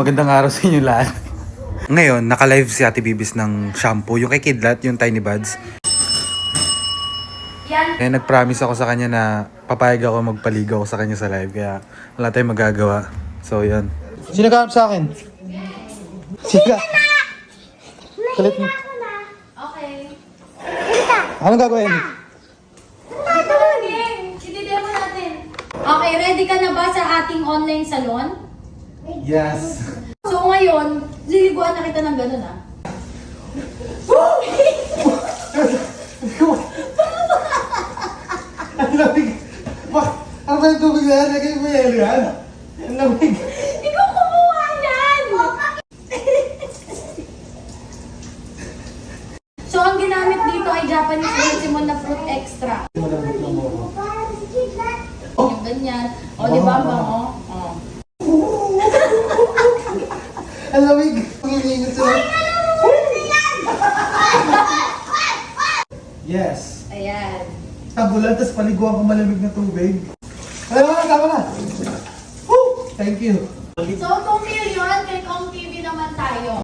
Magandang araw sa inyo lahat. Ngayon, naka-live si Ate Bibis ng shampoo. Yung kay Kidlat, yung Tiny Buds. Yan. Eh, nag-promise ako sa kanya na papayag ako magpaligaw sa kanya sa live. Kaya wala tayong magagawa. So, yan. Sino kaharap sa akin? Sino? Kalit mo. Okay. Anong gagawin? I-demo natin. Okay, ready ka na ba sa ating online salon? Yes. So ngayon, liliguan na kita ng ganun ah. Ang lamig. Ang ba yung tubig na yan? Lagay mo yan yan? Ang lamig. Ikaw kumuha yan! So ang ginamit dito ay Japanese Bensimon na fruit extra. Yung ganyan. O di ba ba? O. Ang lamig. Ang iniingat sila. Yes. Ayan. Tabulan, tapos paliguan ko malamig na tubig. Tama na. Woo! Thank you. So 2 million, kay Kong TV naman tayo.